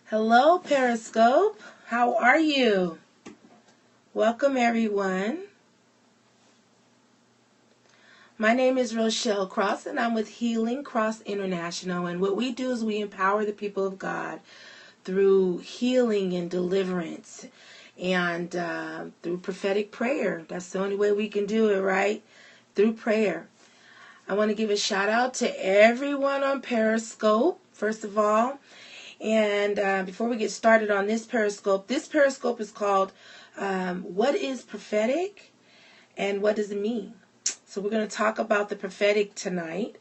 Hello, Periscope. How are you? Welcome, everyone. My name is Rochelle Cross, and I'm with Healing Cross International. And what we do is we empower the people of God through healing and deliverance and through prophetic prayer. That's the only way we can do it, right? Through prayer. I want to give a shout out to everyone on Periscope, first of all. And before we get started on this Periscope is called What is Prophetic and What Does It Mean? So we're going to talk about the prophetic tonight.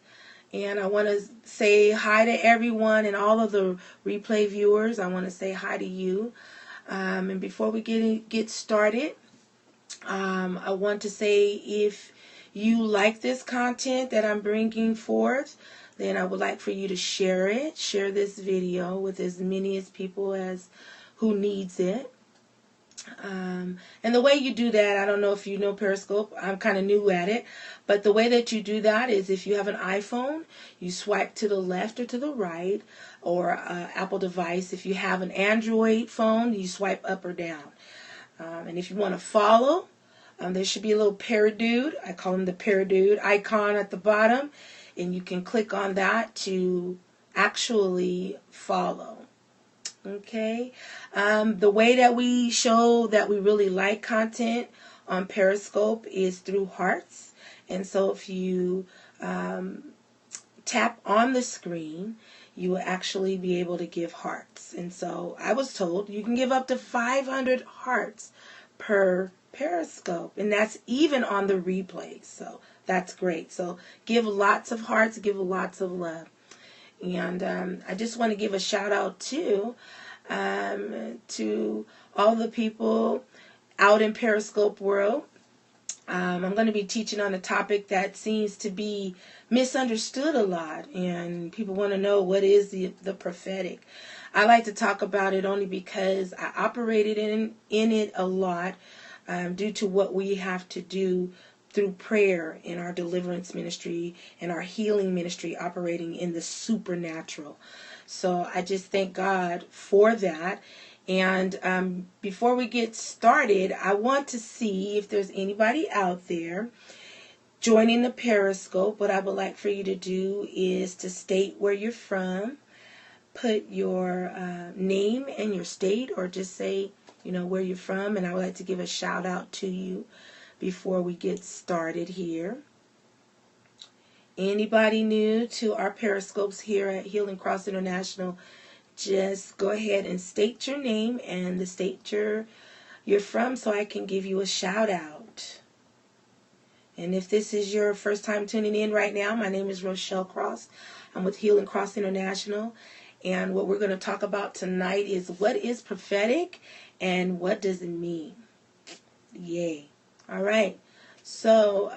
And I want to say hi to everyone and all of the replay viewers. I want to say hi to you. And before we get started, I want to say if you like this content that I'm bringing forth, then I would like for you to share it. Share this video with as many as people as who needs it. And the way you do that, I don't know if you know Periscope. I'm kind of new at it. But the way that you do that is if you have an iPhone, you swipe to the left or to the right, or Apple device. If you have an Android phone, you swipe up or down. And if you want to follow, there should be a little Paradude. I call him the Paradude icon at the bottom. And you can click on that to actually follow. Okay. The way that we show that we really like content on Periscope is through hearts. And so if you tap on the screen, you will actually be able to give hearts. And so I was told you can give up to 500 hearts per Periscope. And that's even on the replay. So that's great. So give lots of hearts, give lots of love. And I just want to give a shout out to all the people out in Periscope world. I'm going to be teaching on a topic that seems to be misunderstood a lot, and people want to know what is the prophetic. I like to talk about it only because I operated in it a lot due to what we have to do through prayer in our deliverance ministry and our healing ministry, operating in the supernatural. So I just thank God for that. And before we get started, I want to see if there's anybody out there joining the Periscope. What I would like for you to do is to state where you're from, put your name and your state, or just say, where you're from. And I would like to give a shout out to you before we get started here. Anybody new to our Periscopes here at Healing Cross International, just go ahead and state your name and the state you're from so I can give you a shout out. And if this is your first time tuning in right now, my name is Rochelle Cross. I'm with Healing Cross International. And what we're going to talk about tonight is what is prophetic and what does it mean? Yay. All right. So,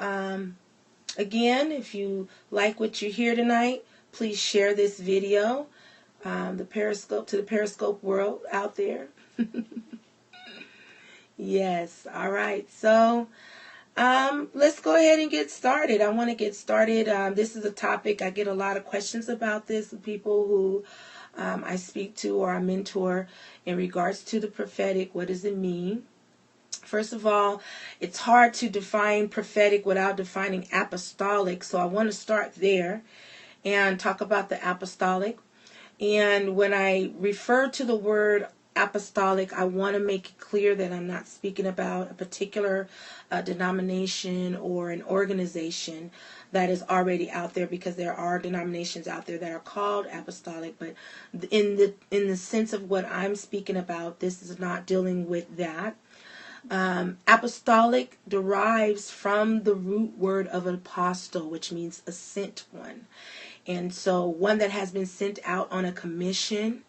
again, if you like what you hear tonight, please share this video, the Periscope, to the Periscope world out there. Yes. All right. So, let's go ahead and get started. I want to get started. This is a topic I get a lot of questions about this. People who I speak to or I mentor in regards to the prophetic. What does it mean? First of all, it's hard to define prophetic without defining apostolic. So I want to start there and talk about the apostolic. And when I refer to the word apostolic, I want to make it clear that I'm not speaking about a particular denomination or an organization that is already out there, because there are denominations out there that are called apostolic. But in the sense of what I'm speaking about, this is not dealing with that. Apostolic derives from the root word of an apostle, which means a sent one. And so one that has been sent out on a commission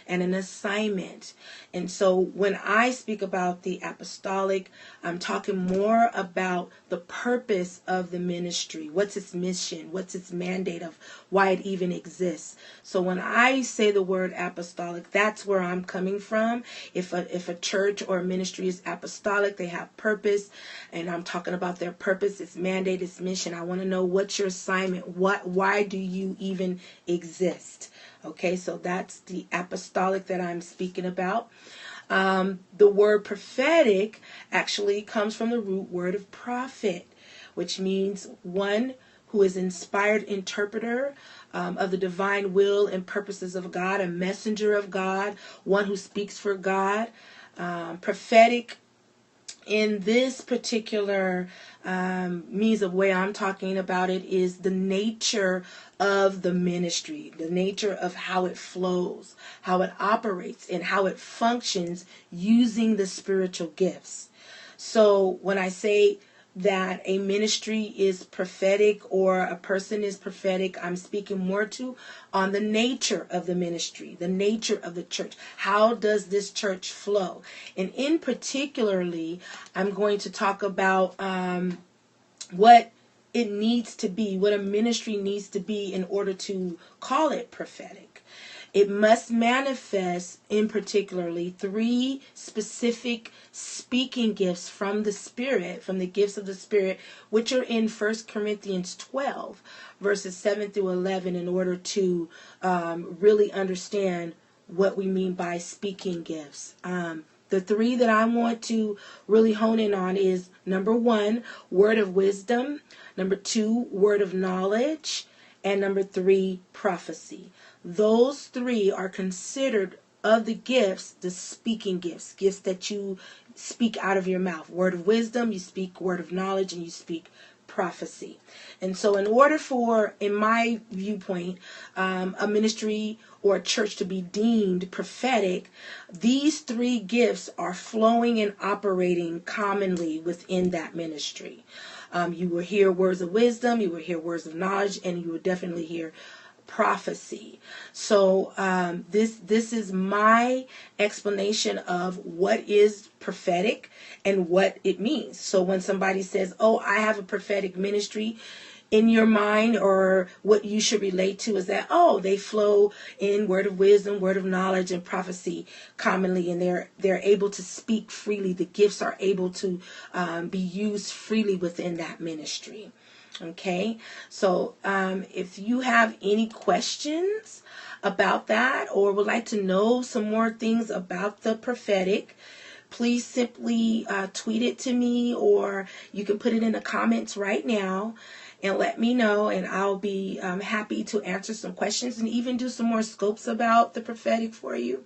and an assignment. And so when I speak about the apostolic, I'm talking more about the purpose of the ministry. What's its mission? What's its mandate of why it even exists? So when I say the word apostolic, that's where I'm coming from. If a church or a ministry is apostolic, they have purpose, and I'm talking about their purpose, its mandate, its mission. I want to know what's your assignment. Why do you even exist? Okay, so that's the apostolic that I'm speaking about. The word prophetic actually comes from the root word of prophet, which means one who is inspired interpreter of the divine will and purposes of God, a messenger of God, one who speaks for God. Prophetic in this particular means of way I'm talking about it is the nature of the ministry, the nature of how it flows, how it operates, and how it functions using the spiritual gifts. So when I say that a ministry is prophetic or a person is prophetic, I'm speaking more to on the nature of the ministry, the nature of the church. How does this church flow? And in particularly, I'm going to talk about what it needs to be, what a ministry needs to be in order to call it prophetic. It must manifest in particularly 3 specific speaking gifts from the Spirit, from the gifts of the Spirit, which are in 1 Corinthians 12, verses 7 through 11, in order to really understand what we mean by speaking gifts. The 3 that I want to really hone in on is number 1, word of wisdom, number 2, word of knowledge, and number 3, prophecy. Those 3 are considered of the gifts, the speaking gifts, gifts that you speak out of your mouth. Word of wisdom, you speak word of knowledge, and you speak prophecy. And so in order for, in my viewpoint, a ministry or a church to be deemed prophetic, these 3 gifts are flowing and operating commonly within that ministry. You will hear words of wisdom, you will hear words of knowledge, and you will definitely hear prophecy. So this is my explanation of what is prophetic and what it means. So when somebody says, oh, I have a prophetic ministry, in your mind, or what you should relate to is that, oh, they flow in word of wisdom, word of knowledge, and prophecy commonly, and they're able to speak freely. The gifts are able to be used freely within that ministry. Okay, so if you have any questions about that or would like to know some more things about the prophetic, please simply tweet it to me, or you can put it in the comments right now and let me know, and I'll be happy to answer some questions and even do some more scopes about the prophetic for you.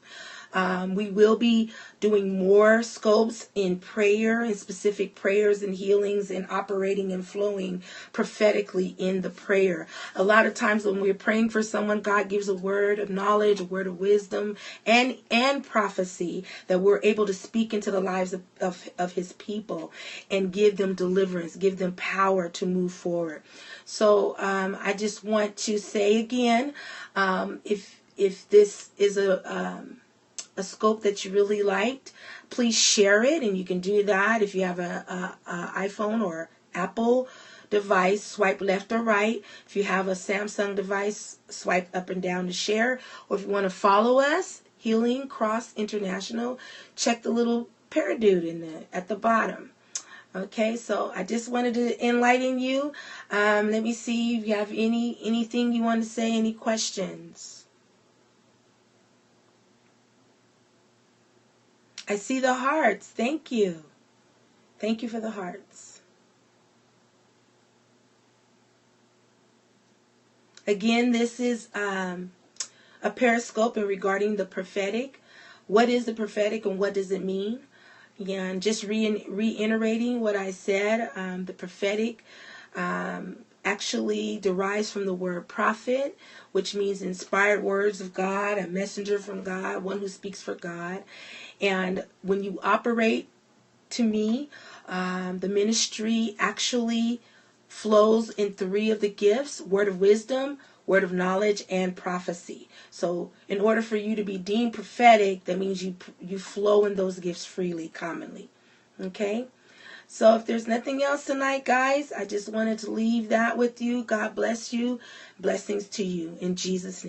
We will be doing more scopes in prayer and specific prayers and healings and operating and flowing prophetically in the prayer. A lot of times when we're praying for someone, God gives a word of knowledge, a word of wisdom, and prophecy that we're able to speak into the lives of his people and give them deliverance, give them power to move forward. So I just want to say again, if this is a scope that you really liked, please share it, and you can do that if you have a iPhone or Apple device, swipe left or right. If you have a Samsung device, swipe up and down to share. Or if you want to follow us, Healing Cross International, check the little paradude at the bottom. Okay, so I just wanted to enlighten you. Let me see if you have anything you want to say, any questions. I see the hearts. Thank you. Thank you for the hearts. Again, this is a Periscope and regarding the prophetic. What is the prophetic and what does it mean? And just reiterating what I said, the prophetic actually derives from the word prophet, which means inspired words of God, a messenger from God, one who speaks for God. And when you operate, to me, the ministry actually flows in 3 of the gifts: word of wisdom, word of knowledge, and prophecy. So in order for you to be deemed prophetic, that means you flow in those gifts freely, commonly. Okay? So if there's nothing else tonight, guys, I just wanted to leave that with you. God bless you. Blessings to you in Jesus' name.